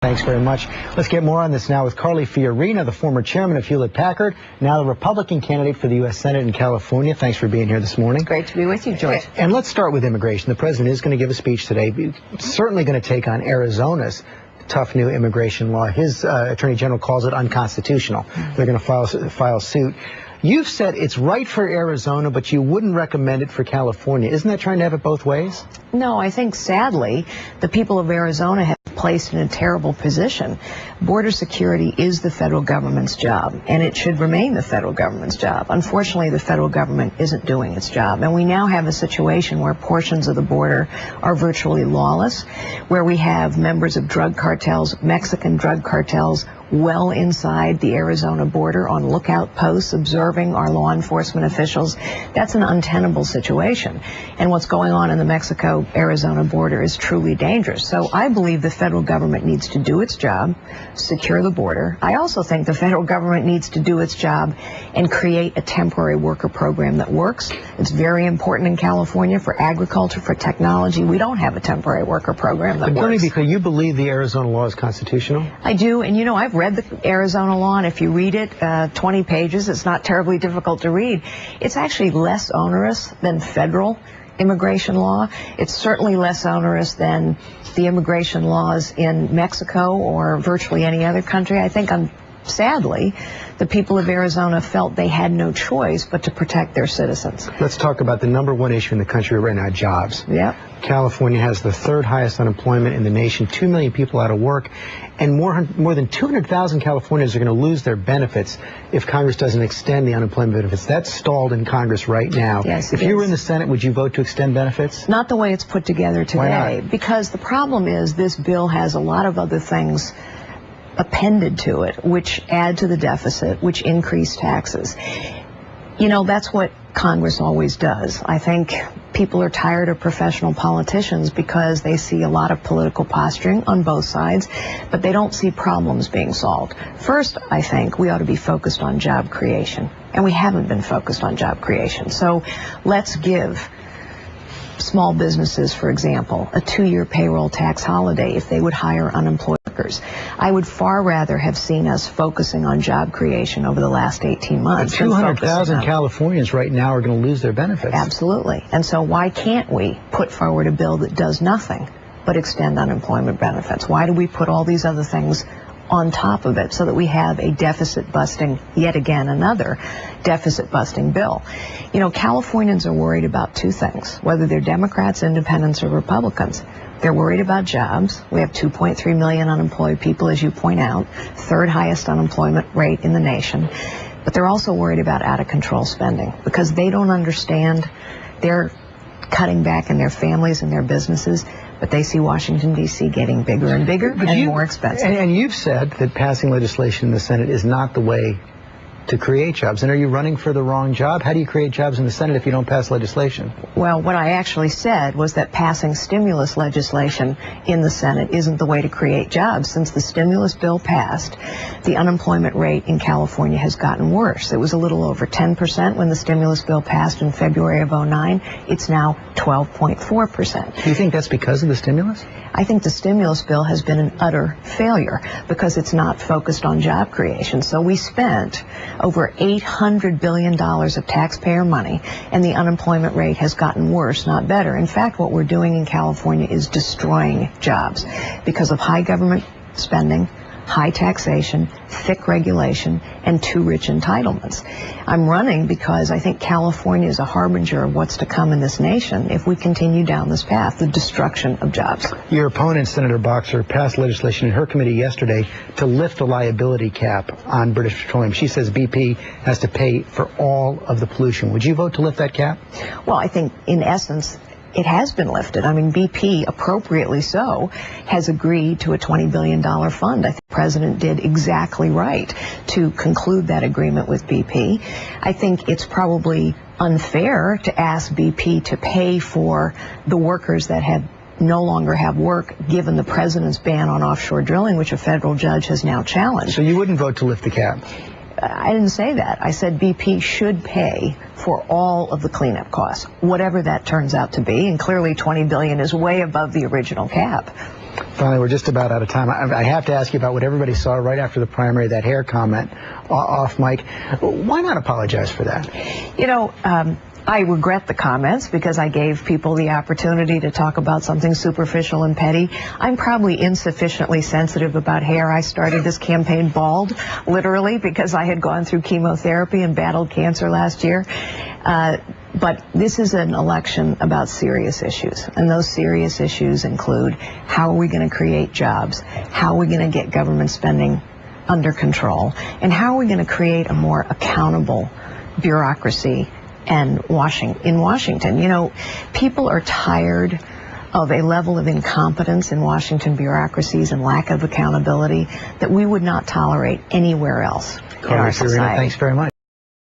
Thanks very much. Let's get more on this now with Carly Fiorina, the former chairman of Hewlett-Packard, now the Republican candidate for the U.S. Senate in California. Thanks for being here this morning. Great to be with you, George. And let's start with immigration. The president is going to give a speech today, certainly going to take on Arizona's tough new immigration law. His attorney general calls it unconstitutional. They're going to file suit. You've said it's right for Arizona, but you wouldn't recommend it for California. Isn't that trying to have it both ways? No, I think sadly the people of Arizona have been placed in a terrible position. Border security is the federal government's job, and it should remain the federal government's job. Unfortunately, the federal government isn't doing its job, and we now have a situation where portions of the border are virtually lawless, where we have members of drug cartels, Mexican drug cartels, well inside the Arizona border on lookout posts, observing our law enforcement officials. That's an untenable situation. And what's going on in the Mexico-Arizona border is truly dangerous. So I believe the federal government needs to do its job, secure the border. I also think the federal government needs to do its job and create a temporary worker program that works. It's very important in California for agriculture, for technology. We don't have a temporary worker program that works. Because you believe the Arizona law is constitutional? I do, and you know, I've read the Arizona law, and if you read it, 20 pages, it's not terribly difficult to read. It's actually less onerous than federal immigration law. It's certainly less onerous than the immigration laws in Mexico or virtually any other country. I think, sadly, the people of Arizona felt they had no choice but to protect their citizens. Let's talk about the #1 issue in the country right now, jobs. Yep. California has the 3rd highest unemployment in the nation, 2 million people out of work, and more than 200,000 Californians are going to lose their benefits if Congress doesn't extend the unemployment benefits. That's stalled in Congress right now. Yes, if you were in the Senate, would you vote to extend benefits? Not the way it's put together today. Why not? Because the problem is this bill has a lot of other things appended to it, which add to the deficit, which increase taxes. You know, that's what Congress always does. I think people are tired of professional politicians because they see a lot of political posturing on both sides, but they don't see problems being solved. First, I think we ought to be focused on job creation, and we haven't been focused on job creation. So let's give small businesses, for example, a 2-year payroll tax holiday if they would hire unemployed workers. I would far rather have seen us focusing on job creation over the last 18 months. 200,000 Californians right now are going to lose their benefits. Absolutely. And so why can't we put forward a bill that does nothing but extend unemployment benefits? Why do we put all these other things on top of it so that we have a deficit-busting, yet again another deficit-busting bill? You know, Californians are worried about 2 things, whether they're Democrats, Independents, or Republicans. They're worried about jobs. We have 2.3 million unemployed people, as you point out, 3rd highest unemployment rate in the nation. But they're also worried about out-of-control spending because they don't understand. They're cutting back in their families and their businesses, but they see Washington, D.C. getting bigger and bigger and more expensive. And you've said that passing legislation in the Senate is not the way to create jobs. And are you running for the wrong job? How do you create jobs in the Senate if you don't pass legislation? Well, what I actually said was that passing stimulus legislation in the Senate isn't the way to create jobs. Since the stimulus bill passed, the unemployment rate in California has gotten worse. It was a little over 10% when the stimulus bill passed in February of 2009. It's now 12.4%. Do you think that's because of the stimulus? I think the stimulus bill has been an utter failure because it's not focused on job creation. So we spent over $800 billion of taxpayer money, and the unemployment rate has gotten worse, not better. In fact, what we're doing in California is destroying jobs because of high government spending, high taxation, thick regulation, and too rich entitlements. I'm running because I think California is a harbinger of what's to come in this nation if we continue down this path, the destruction of jobs. Your opponent, Senator Boxer, passed legislation in her committee yesterday to lift the liability cap on British Petroleum. She says BP has to pay for all of the pollution. Would you vote to lift that cap? Well, I think in essence, it has been lifted. I mean, BP, appropriately so, has agreed to a $20 billion fund. I think the president did exactly right to conclude that agreement with BP. I think it's probably unfair to ask BP to pay for the workers that have no longer have work, given the president's ban on offshore drilling, which a federal judge has now challenged. So you wouldn't vote to lift the cap? I didn't say that. I said BP should pay for all of the cleanup costs, whatever that turns out to be, and clearly $20 billion is way above the original cap. Finally, we're just about out of time. I have to ask you about what everybody saw right after the primary, that hair comment off mic. Why not apologize for that? You know, I regret the comments because I gave people the opportunity to talk about something superficial and petty. I'm probably insufficiently sensitive about hair. I started this campaign bald, literally, because I had gone through chemotherapy and battled cancer last year. But this is an election about serious issues, and those serious issues include how are we going to create jobs, how are we going to get government spending under control, and how are we going to create a more accountable bureaucracy in Washington. You know, people are tired of a level of incompetence in Washington bureaucracies and lack of accountability that we would not tolerate anywhere else in our society. Thanks very much.